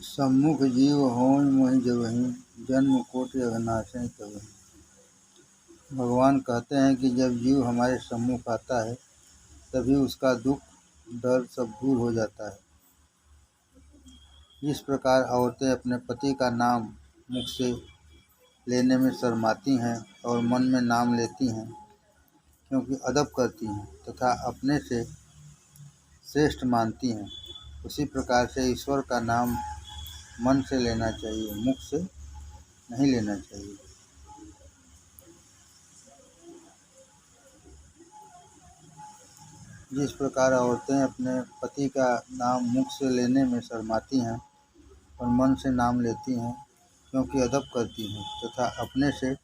सम्मुख जीव होय मोहि जबहि, जन्म कोटि अघनाशय तबहि। भगवान कहते हैं कि जब जीव हमारे सम्मुख आता है तभी उसका दुख डर सब दूर हो जाता है। इस प्रकार औरतें अपने पति का नाम मुख से लेने में शर्माती हैं और मन में नाम लेती हैं क्योंकि अदब करती हैं तथा अपने से श्रेष्ठ मानती हैं। उसी प्रकार से ईश्वर का नाम मन से लेना चाहिए, मुख से नहीं लेना चाहिए। जिस प्रकार औरतें अपने पति का नाम मुख से लेने में शर्माती हैं और मन से नाम लेती हैं क्योंकि अदब करती हैं तथा अपने से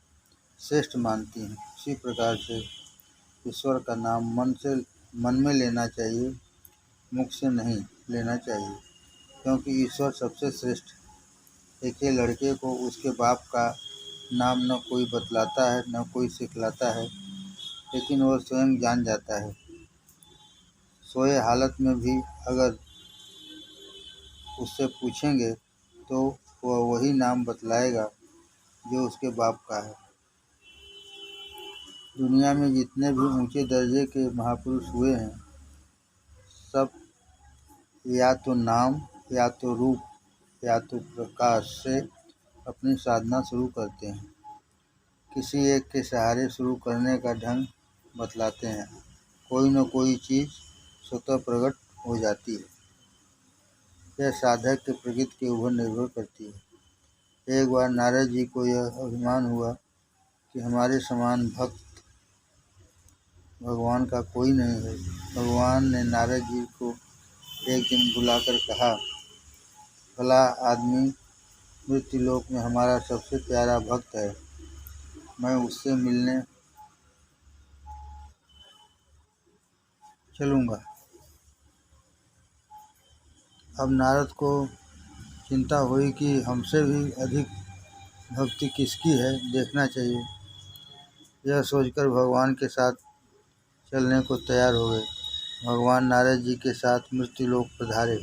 श्रेष्ठ मानती हैं, उसी प्रकार से ईश्वर का नाम मन में लेना चाहिए, मुख से नहीं लेना चाहिए, क्योंकि ईश्वर सबसे श्रेष्ठ है। एक लड़के को उसके बाप का नाम न कोई बतलाता है न कोई सिखलाता है, लेकिन वह स्वयं जान जाता है। सोए हालत में भी अगर उससे पूछेंगे तो वह वही नाम बतलाएगा जो उसके बाप का है। दुनिया में जितने भी ऊंचे दर्जे के महापुरुष हुए हैं, सब या तो नाम या तो रूप या तो प्रकाश से अपनी साधना शुरू करते हैं। किसी एक के सहारे शुरू करने का ढंग बतलाते हैं। कोई न कोई चीज़ स्वतः प्रकट हो जाती है। यह साधक के प्रकृति के ऊपर निर्भर करती है। एक बार नारद जी को यह अभिमान हुआ कि हमारे समान भक्त भगवान का कोई नहीं है। भगवान ने नारद जी को एक दिन बुलाकर कहा, भला आदमी मृत्युलोक में हमारा सबसे प्यारा भक्त है, मैं उससे मिलने चलूँगा। अब नारद को चिंता हुई कि हमसे भी अधिक भक्ति किसकी है, देखना चाहिए। यह सोचकर भगवान के साथ चलने को तैयार हो गए। भगवान नारद जी के साथ मृत्युलोक पधारे।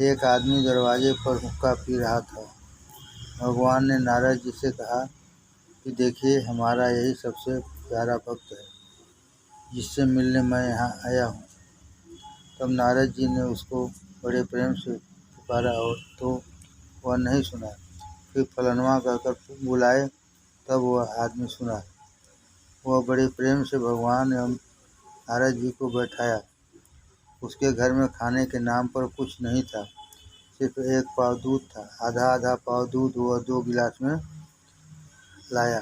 एक आदमी दरवाजे पर हुक्का पी रहा था। भगवान ने नारद जी से कहा कि देखिए, हमारा यही सबसे प्यारा भक्त है जिससे मिलने मैं यहाँ आया हूँ। तब नारद जी ने उसको बड़े प्रेम से पुकारा और तो वह नहीं सुना। फिर फलनवा कहकर बुलाए, तब वह आदमी सुना। वह बड़े प्रेम से भगवान एवं नारद जी को बैठाया। उसके घर में खाने के नाम पर कुछ नहीं था, सिर्फ एक पाव दूध था। आधा आधा पाव दूध वह 2 गिलास में लाया।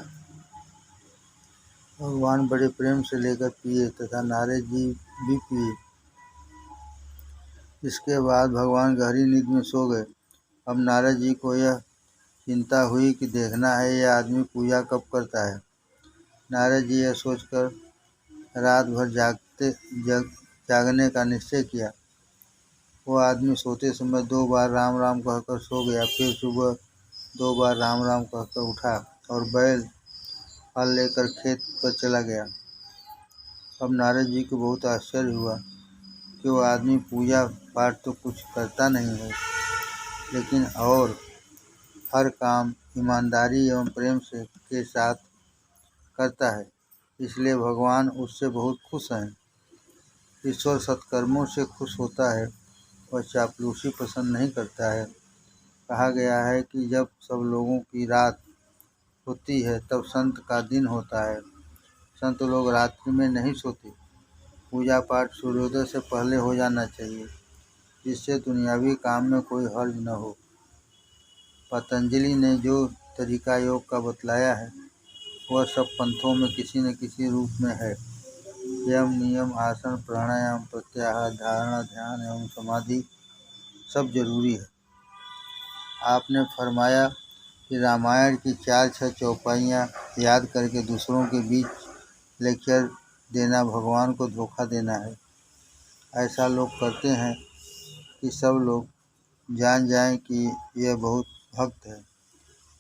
भगवान बड़े प्रेम से लेकर पिए तथा नारद जी भी पिए। इसके बाद भगवान गहरी नींद में सो गए। अब नारद जी को यह चिंता हुई कि देखना है यह आदमी पूजा कब करता है। नारद जी यह सोचकर रात भर जागने का निश्चय किया। वो आदमी सोते समय 2 बार राम राम कहकर सो गया। फिर सुबह 2 बार राम राम कहकर उठा और बैल हल लेकर खेत पर चला गया। अब नारद जी को बहुत आश्चर्य हुआ कि वो आदमी पूजा पाठ तो कुछ करता नहीं है, लेकिन और हर काम ईमानदारी एवं प्रेम से के साथ करता है, इसलिए भगवान उससे बहुत खुश हैं। ईश्वर सत्कर्मों से खुश होता है और चापलूसी पसंद नहीं करता है। कहा गया है कि जब सब लोगों की रात होती है तब संत का दिन होता है। संत लोग रात्रि में नहीं सोते। पूजा पाठ सूर्योदय से पहले हो जाना चाहिए, जिससे दुनियावी काम में कोई हर्ज न हो। पतंजलि ने जो तरीका योग का बतलाया है वह सब पंथों में किसी न किसी रूप में है। यम नियम आसन प्राणायाम प्रत्याहार धारणा ध्यान एवं समाधि सब जरूरी है। आपने फरमाया कि रामायण की 4-6 चौपाइयाँ याद करके दूसरों के बीच लेक्चर देना भगवान को धोखा देना है। ऐसा लोग करते हैं कि सब लोग जान जाएं कि यह बहुत भक्त है।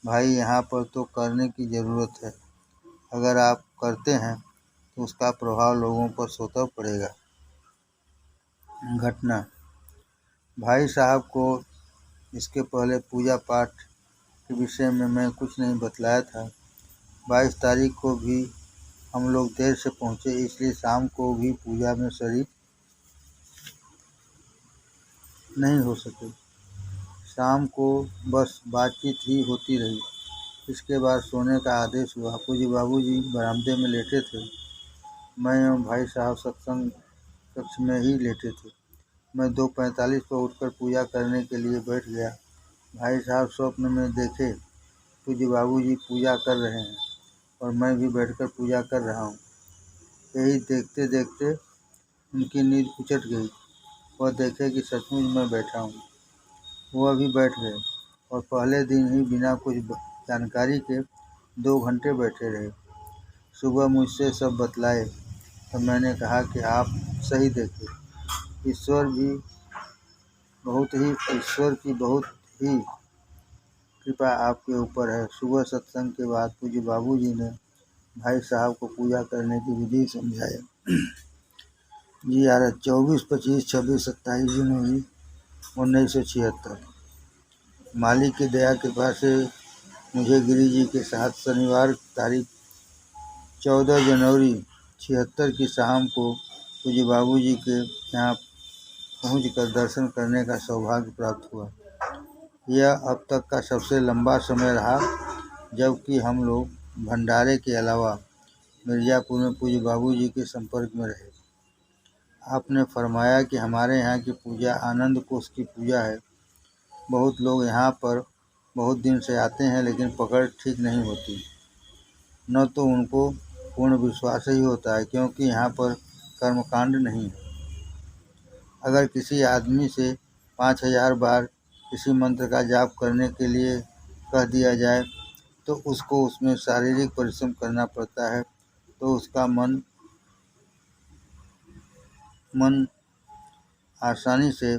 भाई, यहाँ पर तो करने की ज़रूरत है। अगर आप करते हैं तो उसका प्रभाव लोगों पर स्वतः पड़ेगा। घटना: भाई साहब को इसके पहले पूजा पाठ के विषय में मैं कुछ नहीं बतलाया था। 22 तारीख को भी हम लोग देर से पहुँचे, इसलिए शाम को भी पूजा में शरीक नहीं हो सके। शाम को बस बातचीत ही होती रही। इसके बाद सोने का आदेश हुआ। पूज्य बाबूजी बरामदे में लेटे थे। मैं एवं भाई साहब सत्संग कक्ष में ही लेटे थे। मैं 2:45 पर उठकर पूजा करने के लिए बैठ गया। भाई साहब स्वप्न में देखे पूज्य बाबूजी पूजा कर रहे हैं और मैं भी बैठकर पूजा कर रहा हूँ। यही देखते देखते उनकी नींद उचट गई। वह देखे कि सचमुच मैं बैठा हूँ। वह भी बैठ गए और पहले दिन ही बिना कुछ जानकारी के 2 घंटे बैठे रहे। सुबह मुझसे सब बतलाए तो मैंने कहा कि आप सही देखे। ईश्वर की बहुत ही कृपा आपके ऊपर है। सुबह सत्संग के बाद पूज्य बाबूजी ने भाई साहब को पूजा करने की विधि समझाया। जी 24, 25, 26, 27 जनवरी 1976। मालिक की दया कृपा से मुझे गिरी जी के साथ शनिवार तारीख 14 जनवरी 76 की शाम को पूज्य बाबूजी के यहाँ पहुँचकर दर्शन करने का सौभाग्य प्राप्त हुआ। यह अब तक का सबसे लंबा समय रहा जबकि हम लोग भंडारे के अलावा मिर्ज़ापुर में पूज्य बाबूजी के संपर्क में रहे। आपने फरमाया कि हमारे यहाँ की पूजा आनंद कोष की पूजा है। बहुत लोग यहाँ पर बहुत दिन से आते हैं लेकिन पकड़ ठीक नहीं होती। न तो उनको पूर्ण विश्वास ही होता है क्योंकि यहाँ पर कर्मकांड नहीं है। अगर किसी आदमी से 5000 बार किसी मंत्र का जाप करने के लिए कह दिया जाए तो उसको उसमें शारीरिक परिश्रम करना पड़ता है, तो उसका मन आसानी से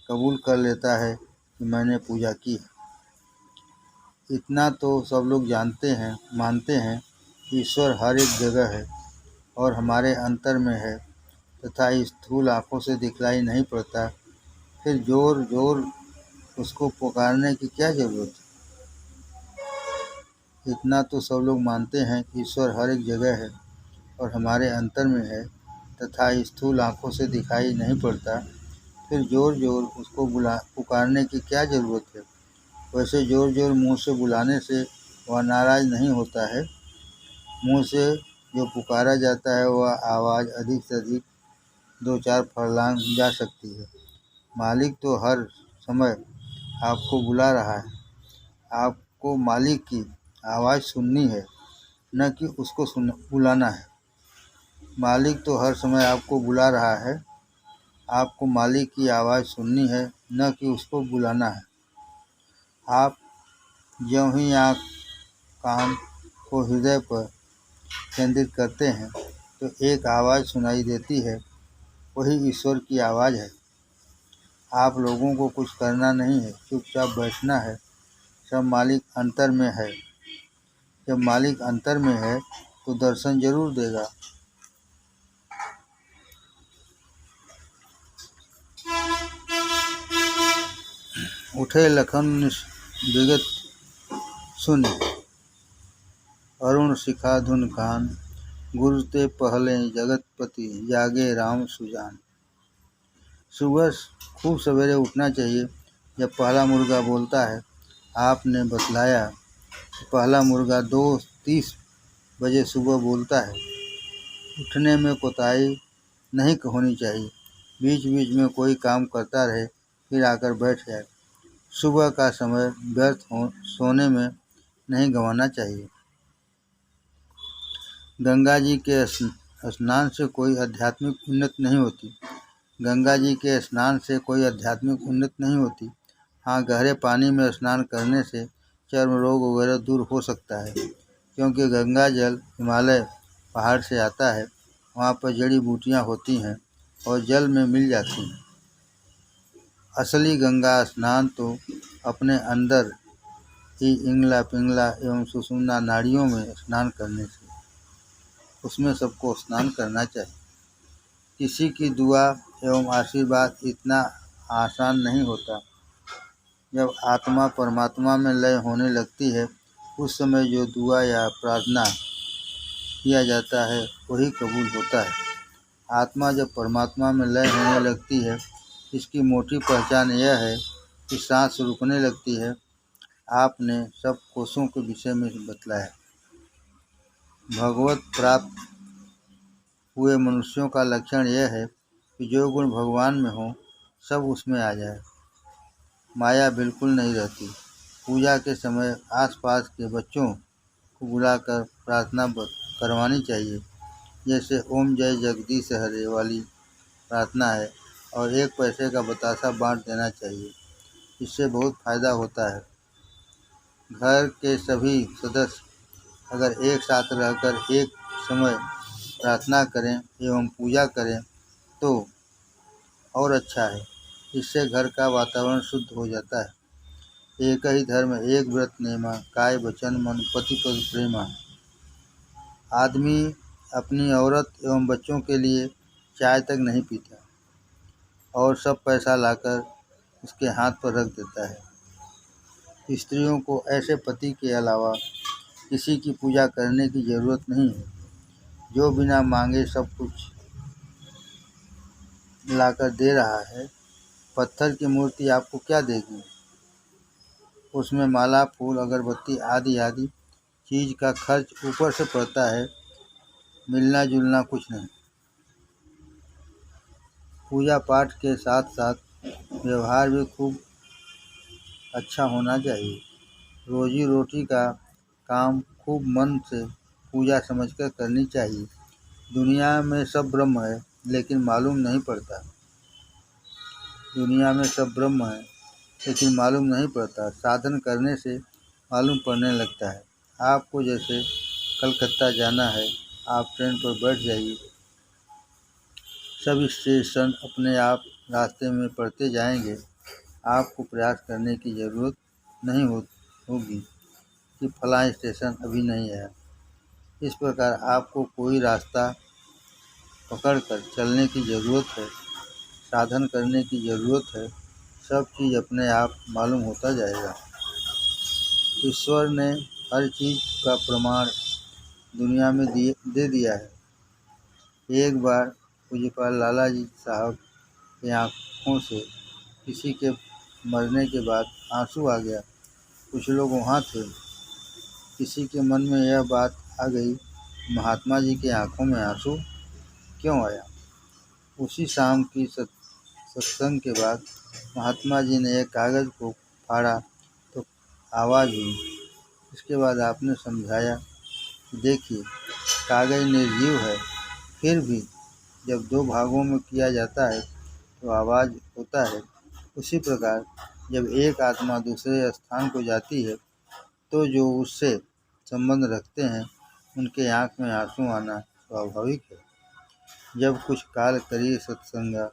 कबूल कर लेता है कि मैंने पूजा की है। इतना तो सब लोग मानते हैं कि ईश्वर हर एक जगह है और हमारे अंतर में है तथा स्थूल आँखों से दिखलाई नहीं पड़ता। फिर जोर जोर उसको पुकारने की क्या जरूरत है। इतना तो सब लोग मानते हैं कि ईश्वर हर एक जगह है और हमारे अंतर में है तथा स्थूल आँखों से दिखाई नहीं पड़ता। फिर जोर जोर उसको पुकारने की क्या जरूरत है। वैसे जोर जोर मुँह से बुलाने से वह नाराज नहीं होता है। मुँह से जो पुकारा जाता है वह आवाज़ अधिक से अधिक 2-4 फरलांग जा सकती है। मालिक तो हर समय आपको बुला रहा है। आपको मालिक की आवाज़ सुननी है, न कि उसको बुलाना है। मालिक तो हर समय आपको बुला रहा है। आपको मालिक की आवाज़ सुननी है, न कि उसको बुलाना है। आप ज्यों ही आँख कान को हृदय पर केंद्रित करते हैं तो एक आवाज़ सुनाई देती है, वही ईश्वर की आवाज़ है। आप लोगों को कुछ करना नहीं है, चुपचाप बैठना है। सब मालिक अंतर में है। जब मालिक अंतर में है तो दर्शन जरूर देगा। उठे लखन विगत सुन, अरुण शिखा धुन कान, गुरु ते पहले जगतपति, जागे राम सुजान। सुबह खूब सवेरे उठना चाहिए। जब पहला मुर्गा बोलता है, आपने बतलाया कि पहला मुर्गा 2:30 बजे सुबह बोलता है। उठने में कोताही नहीं होनी चाहिए। बीच बीच में कोई काम करता रहे फिर आकर बैठ जाए। सुबह का समय व्यर्थ सोने में नहीं गंवाना चाहिए। गंगा जी के स्नान से कोई आध्यात्मिक उन्नति नहीं होती। गंगा जी के स्नान से कोई आध्यात्मिक उन्नति नहीं होती। हाँ, गहरे पानी में स्नान करने से चर्म रोग वगैरह दूर हो सकता है क्योंकि गंगा जल हिमालय पहाड़ से आता है। वहाँ पर जड़ी बूटियाँ होती हैं और जल में मिल जाती हैं। असली गंगा स्नान तो अपने अंदर ही इंगला पिंगला एवं सुषुम्ना नाड़ियों में स्नान करने से, उसमें सबको स्नान करना चाहिए। किसी की दुआ एवं आशीर्वाद इतना आसान नहीं होता। जब आत्मा परमात्मा में लय होने लगती है उस समय जो दुआ या प्रार्थना किया जाता है वही कबूल होता है। आत्मा जब परमात्मा में लय होने लगती है इसकी मोटी पहचान यह है कि सांस रुकने लगती है। आपने सब कोशों के विषय में बतलाया। भगवत प्राप्त हुए मनुष्यों का लक्षण यह है कि जो गुण भगवान में हो सब उसमें आ जाए। माया बिल्कुल नहीं रहती। पूजा के समय आसपास के बच्चों को बुलाकर प्रार्थना करवानी चाहिए, जैसे ओम जय जगदीश हरे वाली प्रार्थना है, और 1 पैसे का बतासा बांट देना चाहिए। इससे बहुत फायदा होता है। घर के सभी सदस्य अगर एक साथ रहकर एक समय प्रार्थना करें एवं पूजा करें तो और अच्छा है। इससे घर का वातावरण शुद्ध हो जाता है। एक ही धर्म एक व्रत नेमा, काय वचन मन पति पद प्रेमा। आदमी अपनी औरत एवं बच्चों के लिए चाय तक नहीं पीता और सब पैसा लाकर उसके हाथ पर रख देता है। स्त्रियों को ऐसे पति के अलावा किसी की पूजा करने की जरूरत नहीं है, जो बिना मांगे सब कुछ लाकर दे रहा है। पत्थर की मूर्ति आपको क्या देगी? उसमें माला, फूल, अगरबत्ती आदि आदि चीज का खर्च ऊपर से पड़ता है, मिलना जुलना कुछ नहीं। पूजा पाठ के साथ साथ व्यवहार भी खूब अच्छा होना चाहिए। रोजी रोटी का काम खूब मन से पूजा समझकर करनी चाहिए। दुनिया में सब ब्रह्म है लेकिन मालूम नहीं पड़ता। दुनिया में सब ब्रह्म है लेकिन मालूम नहीं पड़ता। साधन करने से मालूम पड़ने लगता है। आपको जैसे कलकत्ता जाना है, आप ट्रेन पर बैठ जाइए, सब स्टेशन अपने आप रास्ते में पड़ते जाएंगे। आपको प्रयास करने की ज़रूरत नहीं होगी कि फलां स्टेशन अभी नहीं आया। इस प्रकार आपको कोई रास्ता पकड़कर चलने की ज़रूरत है, साधन करने की ज़रूरत है। सब चीज़ अपने आप मालूम होता जाएगा। ईश्वर ने हर चीज़ का प्रमाण दुनिया में दे दिया है। एक बार पूज्यपाल लाला जी साहब की आँखों से किसी के मरने के बाद आंसू आ गया। कुछ लोग वहाँ थे। किसी के मन में यह बात आ गई, महात्मा जी की आंखों में आंसू क्यों आया? उसी शाम की सत्संग के बाद महात्मा जी ने एक कागज़ को फाड़ा तो आवाज़ हुई। इसके बाद आपने समझाया कि देखिए, कागज़ निर्जीव है, फिर भी जब 2 भागों में किया जाता है तो आवाज़ होता है। उसी प्रकार जब एक आत्मा दूसरे स्थान को जाती है तो जो उससे संबंध रखते हैं उनके आँख में आंसू आना स्वाभाविक है। जब कुछ काल करिए सत्संगा,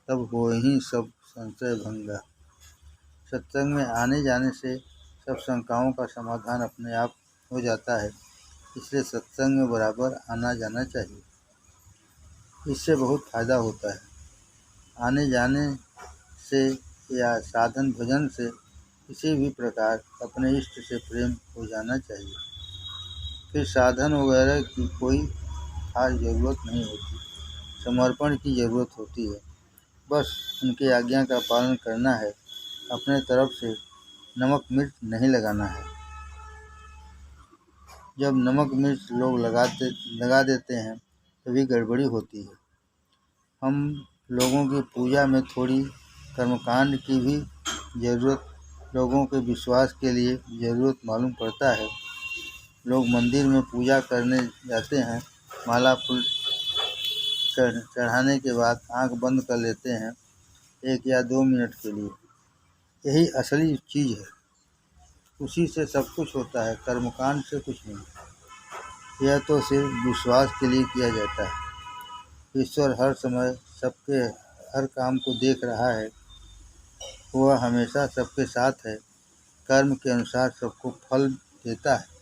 तब होहि सब संशय भंगा। सत्संग में आने जाने से सब शंकाओं का समाधान अपने आप हो जाता है। इसलिए सत्संग में बराबर आना जाना चाहिए। इससे बहुत फायदा होता है। आने जाने से या साधन भजन से किसी भी प्रकार अपने इष्ट से प्रेम हो जाना चाहिए। फिर साधन वगैरह की कोई खास ज़रूरत नहीं होती। समर्पण की ज़रूरत होती है। बस उनकी आज्ञा का पालन करना है। अपने तरफ से नमक मिर्च नहीं लगाना है। जब नमक मिर्च लोग लगा देते हैं तभी गड़बड़ी होती है। हम लोगों की पूजा में थोड़ी कर्मकांड की भी ज़रूरत, लोगों के विश्वास के लिए ज़रूरत मालूम पड़ता है। लोग मंदिर में पूजा करने जाते हैं, माला फूल चढ़ाने के बाद आंख बंद कर लेते हैं 1 या 2 मिनट के लिए। यही असली चीज़ है। उसी से सब कुछ होता है, कर्मकांड से कुछ नहीं। यह तो सिर्फ विश्वास के लिए किया जाता है। ईश्वर हर समय सबके हर काम को देख रहा है। वह हमेशा सबके साथ है। कर्म के अनुसार सबको फल देता है।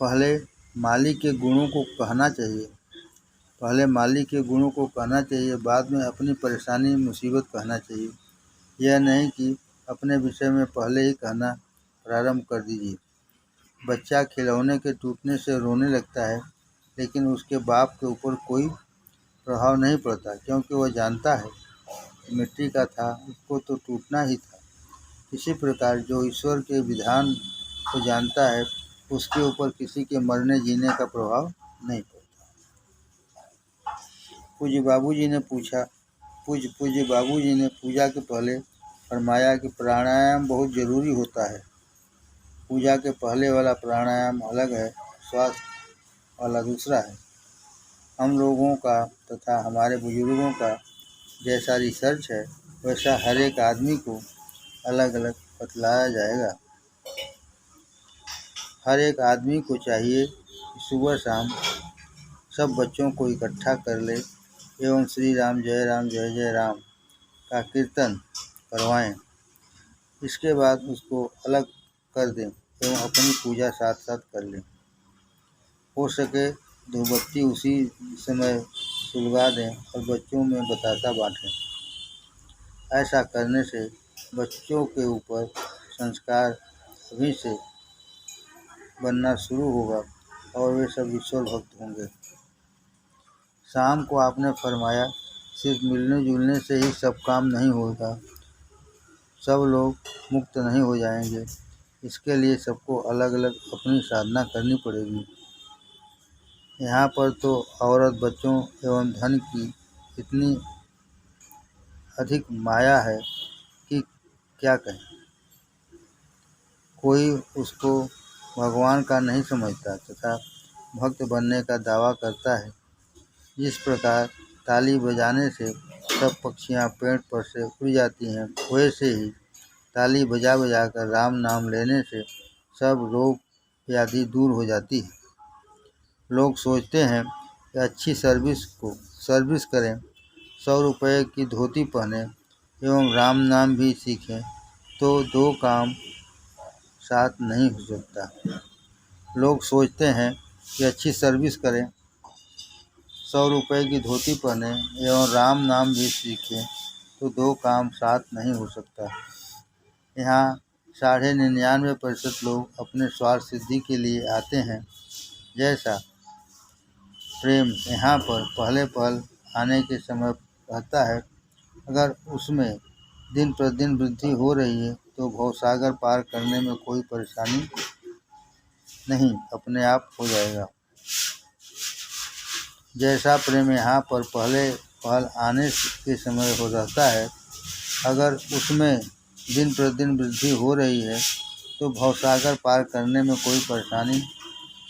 पहले माली के गुणों को कहना चाहिए। पहले माली के गुणों को कहना चाहिए, बाद में अपनी परेशानी मुसीबत कहना चाहिए। यह नहीं कि अपने विषय में पहले ही कहना प्रारंभ कर दीजिए। बच्चा खिलौने के टूटने से रोने लगता है, लेकिन उसके बाप के ऊपर कोई प्रभाव नहीं पड़ता, क्योंकि वह जानता है कि मिट्टी का था, उसको तो टूटना ही था। इसी प्रकार जो ईश्वर के विधान को जानता है, उसके ऊपर किसी के मरने जीने का प्रभाव नहीं पड़ता। पूज्य बाबूजी ने पूजा के पहले फरमाया कि प्राणायाम बहुत जरूरी होता है। पूजा के पहले वाला प्राणायाम अलग है, स्वास्थ्य वाला दूसरा है। हम लोगों का तथा हमारे बुजुर्गों का जैसा रिसर्च है, वैसा हर एक आदमी को अलग अलग बतलाया जाएगा। हर एक आदमी को चाहिए कि सुबह शाम सब बच्चों को इकट्ठा कर ले एवं श्री राम जय जय राम का कीर्तन करवाएं। इसके बाद उसको अलग कर दें एवं अपनी पूजा साथ साथ कर लें। हो सके धूपबत्ती उसी समय सुलगा दें और बच्चों में बतासा बांटें। ऐसा करने से बच्चों के ऊपर संस्कार अभी से बनना शुरू होगा और वे सब ईश्वर भक्त होंगे। शाम को आपने फरमाया, सिर्फ मिलने जुलने से ही सब काम नहीं होगा, सब लोग मुक्त नहीं हो जाएंगे। इसके लिए सबको अलग अलग अपनी साधना करनी पड़ेगी। यहाँ पर तो औरत, बच्चों एवं धन की इतनी अधिक माया है कि क्या कहें। कोई उसको भगवान का नहीं समझता तथा भक्त बनने का दावा करता है। जिस प्रकार ताली बजाने से सब पक्षियाँ पेड़ पर से उड़ जाती हैं, वैसे ही ताली बजा बजा कर राम नाम लेने से सब रोग व्याधि दूर हो जाती है। लोग सोचते हैं कि अच्छी सर्विस करें, 100 रुपये की धोती पहने एवं राम नाम भी सीखें तो दो काम साथ नहीं हो सकता। लोग सोचते हैं कि अच्छी सर्विस करें, 100 रुपये की धोती पहने एवं राम नाम भी सीखें तो दो काम साथ नहीं हो सकता। यहाँ 99.99% लोग अपने स्वार्थ सिद्धि के लिए आते हैं। जैसा प्रेम यहाँ पर पहले पहल आने के समय रहता है, अगर उसमें दिन प्रतिदिन वृद्धि हो रही है तो भवसागर पार करने में कोई परेशानी नहीं, अपने आप हो जाएगा। जैसा प्रेम यहाँ पर पहले पहल आने के समय हो रहता है, अगर उसमें दिन प्रतिदिन वृद्धि हो रही है तो भवसागर पार करने में कोई परेशानी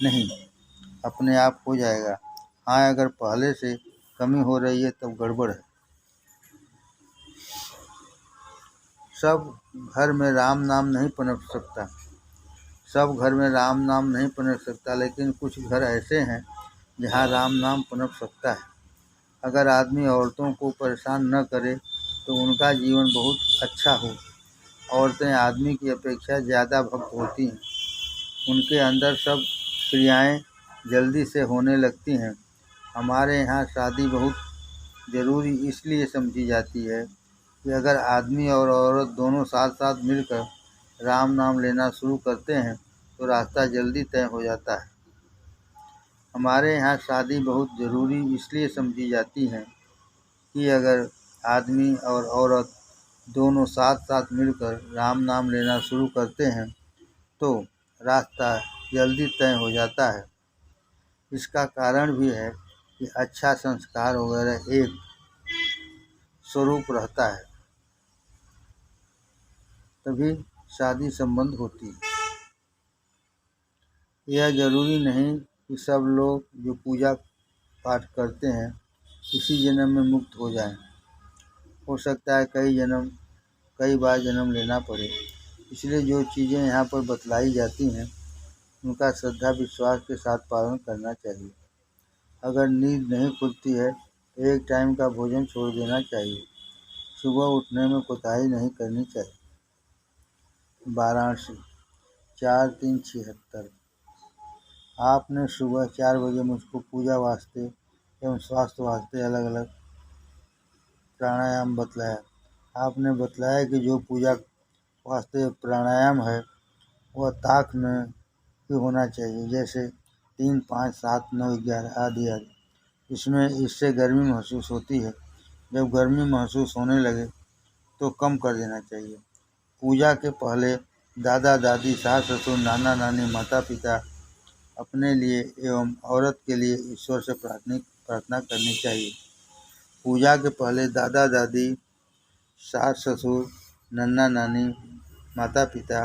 नहीं, अपने आप हो जाएगा। हाँ, अगर पहले से कमी हो रही है तब गड़बड़ है। सब घर में राम नाम नहीं पनप सकता, लेकिन कुछ घर ऐसे हैं जहाँ राम नाम पनप सकता है। अगर आदमी औरतों को परेशान न करे तो उनका जीवन बहुत अच्छा हो। औरतें आदमी की अपेक्षा ज़्यादा भक्त होती हैं, उनके अंदर सब क्रियाएं जल्दी से होने लगती हैं। हमारे यहाँ शादी बहुत ज़रूरी इसलिए समझी जाती है कि अगर आदमी और औरत दोनों साथ साथ मिलकर राम नाम लेना शुरू करते हैं तो रास्ता जल्दी तय हो जाता है। हमारे यहाँ शादी बहुत ज़रूरी इसलिए समझी जाती है कि अगर आदमी और औरत दोनों साथ साथ मिलकर राम नाम लेना शुरू करते हैं तो रास्ता जल्दी तय हो जाता है। इसका कारण भी है कि अच्छा संस्कार वगैरह एक स्वरूप रहता है, तभी शादी संबंध होती है। यह जरूरी नहीं कि सब लोग जो पूजा पाठ करते हैं इसी जन्म में मुक्त हो जाएं। हो सकता है कई बार जन्म लेना पड़े। इसलिए जो चीज़ें यहाँ पर बतलाई जाती हैं उनका श्रद्धा विश्वास के साथ पालन करना चाहिए। अगर नींद नहीं खुलती है तो एक टाइम का भोजन छोड़ देना चाहिए। सुबह उठने में कोताही नहीं करनी चाहिए। वाराणसी 4/3/76। आपने सुबह 4 बजे मुझको पूजा वास्ते एवं स्वास्थ्य वास्ते अलग अलग प्राणायाम बतलाया। आपने बतलाया कि जो पूजा वास्ते प्राणायाम है वह ताक में ही होना चाहिए, जैसे 3, 5, 7, 9, 11 आदि आदि। इससे गर्मी महसूस होती है। जब गर्मी महसूस होने लगे तो कम कर देना चाहिए। पूजा के पहले दादा दादी, सास ससुर, नाना नानी, माता पिता अपने लिए एवं औरत के लिए ईश्वर से प्रार्थना करनी चाहिए। पूजा के पहले दादा दादी, सास ससुर, नाना नानी, माता पिता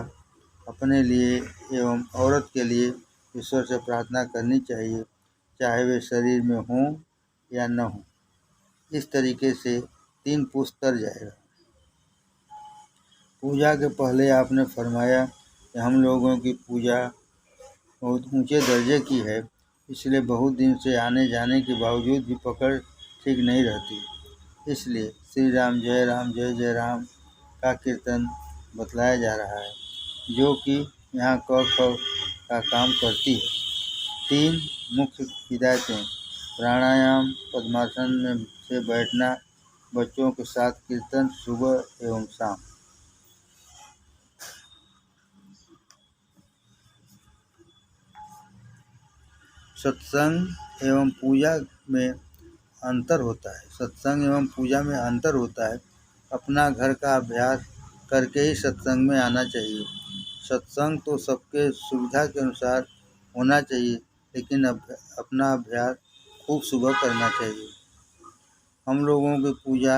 अपने लिए एवं औरत के लिए ईश्वर से प्रार्थना करनी चाहिए, चाहे वे शरीर में हों या न हों। इस तरीके से 3 पुष्प तर जाएगा। पूजा के पहले आपने फरमाया कि हम लोगों की पूजा बहुत ऊंचे दर्जे की है, इसलिए बहुत दिन से आने जाने के बावजूद भी पकड़ ठीक नहीं रहती। इसलिए श्री राम जय जय राम का कीर्तन बतलाया जा रहा है, जो कि यहाँ क ख का काम करती है। 3 मुख्य हिदायतें: प्राणायाम, पद्मासन में से बैठना, बच्चों के साथ कीर्तन सुबह एवं शाम। सत्संग एवं पूजा में अंतर होता है। सत्संग एवं पूजा में अंतर होता है। अपना घर का अभ्यास करके ही सत्संग में आना चाहिए। सत्संग तो सबके सुविधा के अनुसार होना चाहिए, लेकिन अपना अभ्यास खूब सुबह करना चाहिए। हम लोगों की पूजा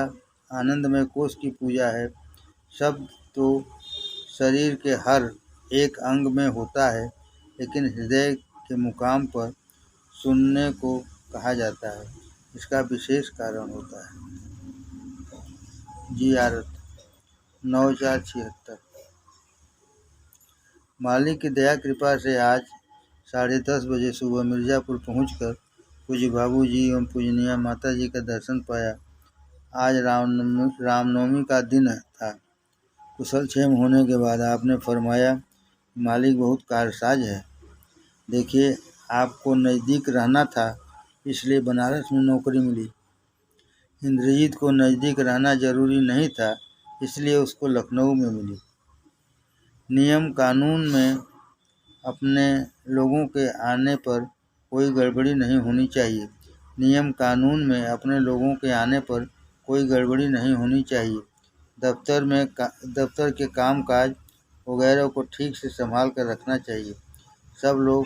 आनंदमय कोष की पूजा है। शब्द तो शरीर के हर एक अंग में होता है, लेकिन हृदय के मुकाम पर सुनने को कहा जाता है। इसका विशेष कारण होता है। जियारत 9/4/76। मालिक की दया कृपा से आज 10:30 बजे सुबह मिर्ज़ापुर पहुंचकर पूज्य बाबूजी एवं पूजनीय माताजी का दर्शन पाया। आज रामनवमी का दिन था। कुशल क्षेम होने के बाद आपने फरमाया, मालिक बहुत कारसाज है। देखिए, आपको नज़दीक रहना था, इसलिए बनारस में नौकरी मिली। इंद्रजीत को नज़दीक रहना जरूरी नहीं था, इसलिए उसको लखनऊ में मिली। नियम कानून में अपने लोगों के आने पर कोई गड़बड़ी नहीं होनी चाहिए। नियम कानून में अपने लोगों के आने पर कोई गड़बड़ी नहीं होनी चाहिए। दफ्तर के कामकाज वगैरह को ठीक से संभाल कर रखना चाहिए। सब लोग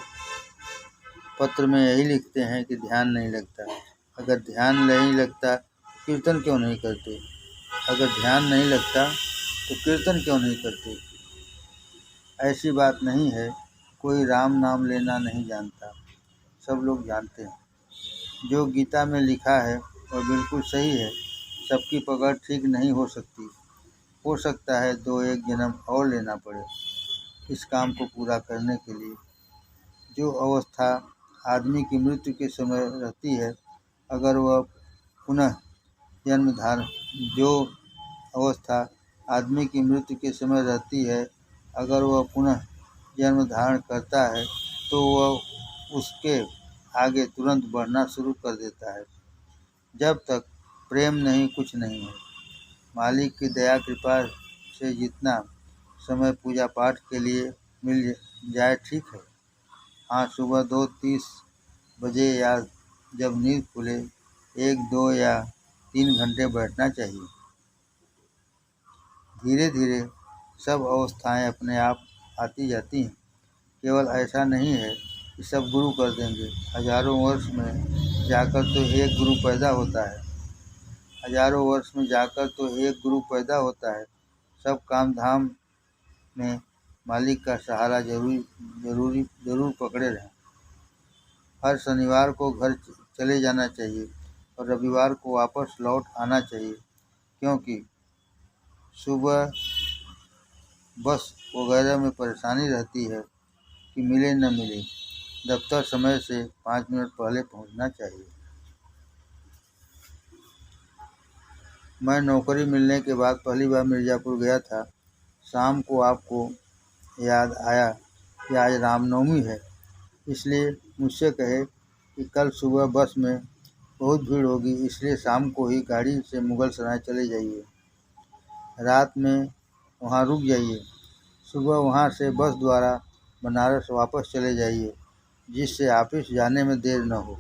पत्र में यही लिखते हैं कि ध्यान नहीं लगता। अगर ध्यान नहीं लगता तो कीर्तन क्यों नहीं करते? अगर ध्यान नहीं लगता तो कीर्तन क्यों नहीं करते? ऐसी बात नहीं है, कोई राम नाम लेना नहीं जानता, सब लोग जानते हैं। जो गीता में लिखा है वह बिल्कुल सही है। सबकी पकड़ ठीक नहीं हो सकती। हो सकता है 2-1 जन्म और लेना पड़े इस काम को पूरा करने के लिए। जो अवस्था आदमी की मृत्यु के समय रहती है, अगर वह पुनः जन्म धारण जो अवस्था आदमी की मृत्यु के समय रहती है, अगर वह पुनः जन्म धारण करता है तो वह उसके आगे तुरंत बढ़ना शुरू कर देता है। जब तक प्रेम नहीं, कुछ नहीं है। मालिक की दया कृपा से जितना समय पूजा पाठ के लिए मिल जाए ठीक है। हाँ, सुबह 2:30 बजे या जब नींद खुले 1, 2 या 3 घंटे बैठना चाहिए। धीरे धीरे सब अवस्थाएं अपने आप आती जाती हैं। केवल ऐसा नहीं है कि सब गुरु कर देंगे। हजारों वर्ष में जाकर तो एक गुरु पैदा होता है। हजारों वर्ष में जाकर तो एक गुरु पैदा होता है। सब काम धाम में मालिक का सहारा जरूर पकड़े रहें। हर शनिवार को घर चले जाना चाहिए और रविवार को वापस लौट आना चाहिए, क्योंकि सुबह बस वगैरह में परेशानी रहती है कि मिले न मिले। दफ्तर समय से 5 मिनट पहले पहुंचना चाहिए। मैं नौकरी मिलने के बाद पहली बार मिर्ज़ापुर गया था। शाम को आपको याद आया कि आज रामनवमी है। इसलिए मुझसे कहे कि कल सुबह बस में बहुत भीड़ होगी, इसलिए शाम को ही गाड़ी से मुगल सराय चले जाइए। रात में वहाँ रुक जाइए। सुबह वहाँ से बस द्वारा बनारस वापस चले जाइए, जिससे ऑफिस जाने में देर न हो।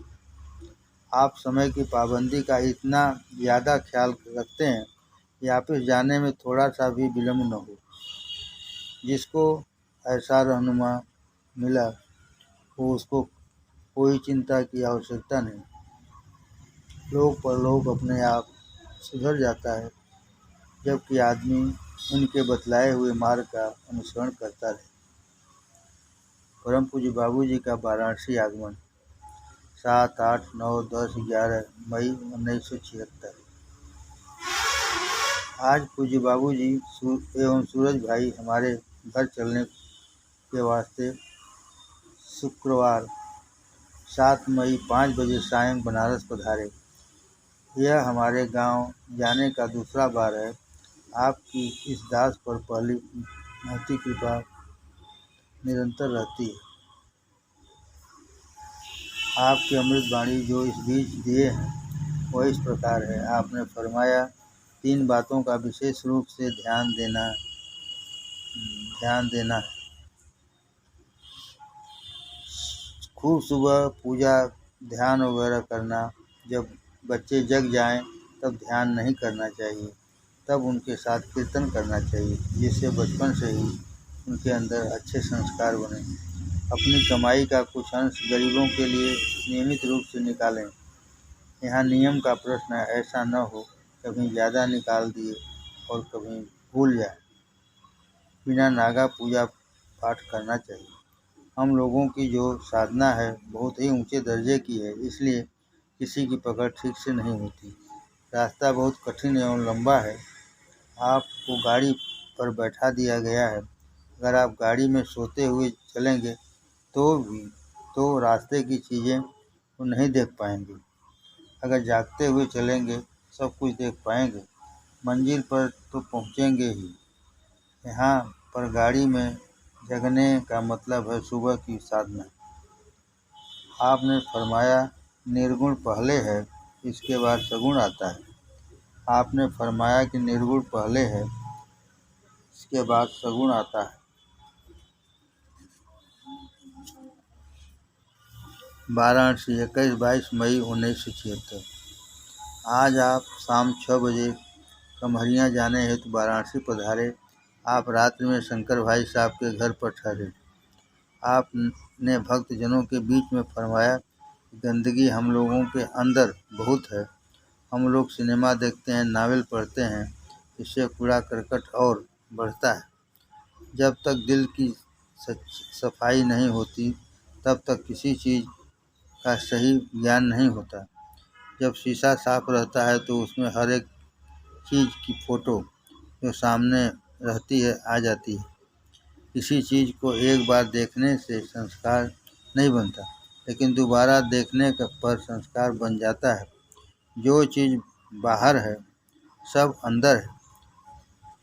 आप समय की पाबंदी का इतना ज़्यादा ख्याल रखते हैं कि ऑफिस जाने में थोड़ा सा भी विलम्ब न हो। जिसको ऐसा रहनुमा मिला वो उसको कोई चिंता की आवश्यकता नहीं। लोग परलोक अपने आप सुधर जाता है, जबकि आदमी उनके बतलाए हुए मार्ग का अनुसरण करता रहे। परम पूज्य बाबूजी का वाराणसी आगमन 7, 8, 9, 10, 11 मई 1976। आज पूज्य बाबूजी एवं सूरज भाई हमारे घर चलने के वास्ते शुक्रवार 7 मई 5 बजे सायं बनारस पधारे। यह हमारे गांव जाने का दूसरा बार है। आपकी इस दास पर पहली महती कृपा निरंतर रहती है। आपकी अमृत वाणी जो इस बीच दिए हैं वह इस प्रकार है। आपने फरमाया 3 बातों का विशेष रूप से ध्यान देना है। खूब सुबह पूजा ध्यान वगैरह करना। जब बच्चे जग जाएं तब ध्यान नहीं करना चाहिए, तब उनके साथ कीर्तन करना चाहिए, जिससे बचपन से ही उनके अंदर अच्छे संस्कार बने। अपनी कमाई का कुछ अंश गरीबों के लिए नियमित रूप से निकालें। यहाँ नियम का प्रश्न है, ऐसा न हो कभी ज़्यादा निकाल दिए और कभी भूल जाए। बिना नागा पूजा पाठ करना चाहिए। हम लोगों की जो साधना है बहुत ही ऊंचे दर्जे की है, इसलिए किसी की पकड़ ठीक से नहीं होती। रास्ता बहुत कठिन एवं लंबा है। आपको गाड़ी पर बैठा दिया गया है। अगर आप गाड़ी में सोते हुए चलेंगे तो रास्ते की चीज़ें को नहीं देख पाएंगे। अगर जागते हुए चलेंगे सब कुछ देख पाएंगे। मंजिल पर तो पहुँचेंगे ही। यहाँ पर गाड़ी में जगने का मतलब है सुबह की साधना। आपने फरमाया निर्गुण पहले है, इसके बाद सगुण आता है। आपने फरमाया कि निर्गुण पहले है, इसके बाद सगुण आता है। वाराणसी 21-22 मई 1976। आज आप शाम 6 बजे कमहरिया जाने हेतु वाराणसी पधारे। आप रात्रि में शंकर भाई साहब के घर पर ठहरे। आपने भक्तजनों के बीच में फरमाया कि गंदगी हम लोगों के अंदर बहुत है। हम लोग सिनेमा देखते हैं, नावल पढ़ते हैं, इससे कूड़ा करकट और बढ़ता है। जब तक दिल की सफाई नहीं होती तब तक किसी चीज़ का सही ज्ञान नहीं होता। जब शीशा साफ रहता है तो उसमें हर एक चीज़ की फ़ोटो जो सामने रहती है आ जाती है। किसी चीज़ को एक बार देखने से संस्कार नहीं बनता, लेकिन दोबारा देखने पर संस्कार बन जाता है। जो चीज़ बाहर है सब अंदर है।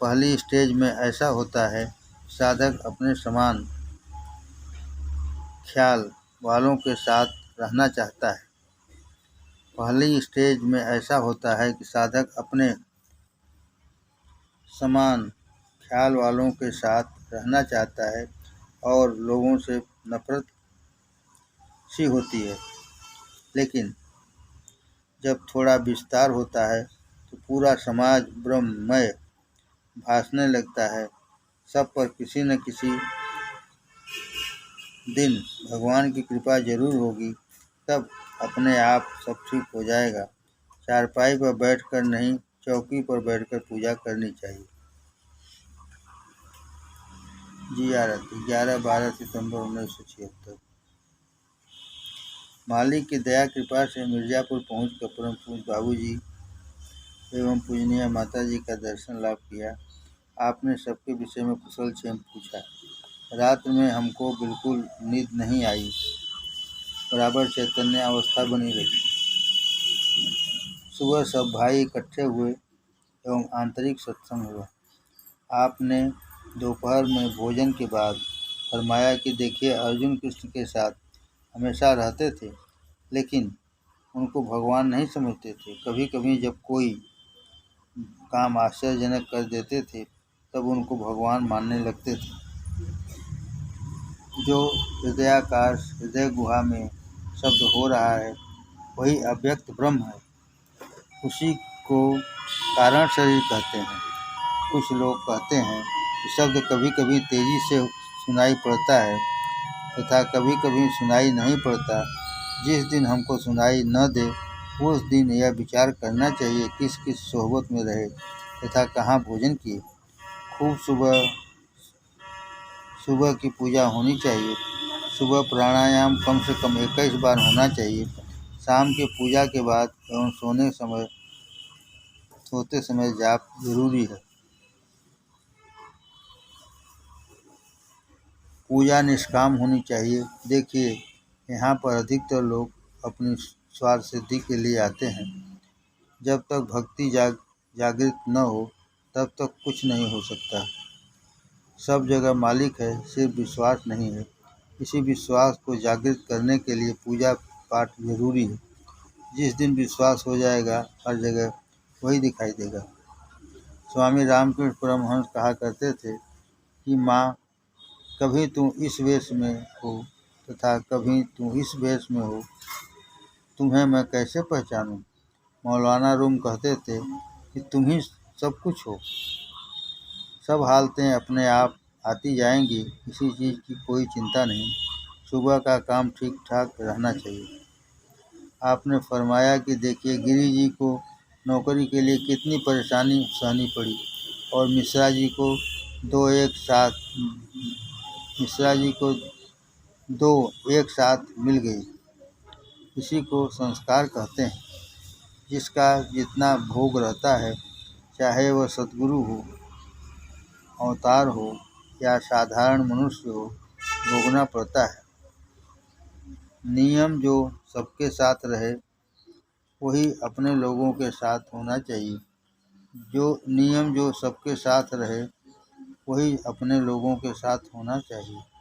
पहली स्टेज में ऐसा होता है, साधक अपने समान ख्याल वालों के साथ रहना चाहता है। पहली स्टेज में ऐसा होता है कि साधक अपने समान ख्याल वालों के साथ रहना चाहता है और लोगों से नफरत सी होती है। लेकिन जब थोड़ा विस्तार होता है तो पूरा समाज ब्रह्ममय भासने लगता है। सब पर किसी न किसी दिन भगवान की कृपा जरूर होगी, तब अपने आप सब ठीक हो जाएगा। चारपाई पर बैठकर नहीं, चौकी पर बैठकर पूजा करनी चाहिए। जियारत 11-12 सितंबर 1976। मालिक की दया कृपा से मिर्ज़ापुर पहुंचकर परम पूज्य बाबूजी एवं पूजनीय माताजी का दर्शन लाभ किया। आपने सबके विषय में कुशल क्षेम पूछा। रात में हमको बिल्कुल नींद नहीं आई, बराबर चैतन्य अवस्था बनी रही। सुबह सब भाई इकट्ठे हुए एवं आंतरिक सत्संग हुआ। आपने दोपहर में भोजन के बाद फरमाया कि देखिए, अर्जुन कृष्ण के साथ हमेशा रहते थे, लेकिन उनको भगवान नहीं समझते थे। कभी कभी जब कोई काम आश्चर्यजनक कर देते थे, तब उनको भगवान मानने लगते थे। जो हृदयाकाश, हृदय गुहा में शब्द हो रहा है, वही अव्यक्त ब्रह्म है। उसी को कारण शरीर कहते हैं। कुछ लोग कहते हैं कि शब्द कभी कभी तेजी से सुनाई पड़ता है तथा कभी कभी सुनाई नहीं पड़ता। जिस दिन हमको सुनाई न दे, उस दिन यह विचार करना चाहिए किस किस सोहबत में रहे तथा कहाँ भोजन किए। खूब सुबह की पूजा होनी चाहिए। सुबह प्राणायाम कम से कम 21 बार होना चाहिए। शाम की पूजा के बाद एवं सोते समय जाप जरूरी है। पूजा निष्काम होनी चाहिए। देखिए, यहाँ पर अधिकतर लोग अपनी स्वार्थ सिद्धि के लिए आते हैं। जब तक भक्ति जागृत न हो, तब तक कुछ नहीं हो सकता। सब जगह मालिक है, सिर्फ विश्वास नहीं है। इसी विश्वास को जागृत करने के लिए पूजा पाठ जरूरी है। जिस दिन विश्वास हो जाएगा, हर जगह वही दिखाई देगा। स्वामी रामकृष्ण परमहंस कहा करते थे कि माँ, कभी तुम इस वेश में हो तथा कभी तुम इस वेश में हो, तुम्हें मैं कैसे पहचानूं? मौलाना रूम कहते थे कि तुम ही सब कुछ हो। सब हालतें अपने आप आती जाएंगी, किसी चीज़ की कोई चिंता नहीं। सुबह का काम ठीक ठाक रहना चाहिए। आपने फरमाया कि देखिए, गिरी जी को नौकरी के लिए कितनी परेशानी सहनी पड़ी और मिश्रा जी को दो एक साथ मिल गई। इसी को संस्कार कहते हैं। जिसका जितना भोग रहता है, चाहे वह सद्गुरु हो, अवतार हो या साधारण मनुष्य हो, भोगना पड़ता है। नियम जो सबके साथ रहे, वही अपने लोगों के साथ होना चाहिए। नियम जो सबके साथ रहे, वही अपने लोगों के साथ होना चाहिए।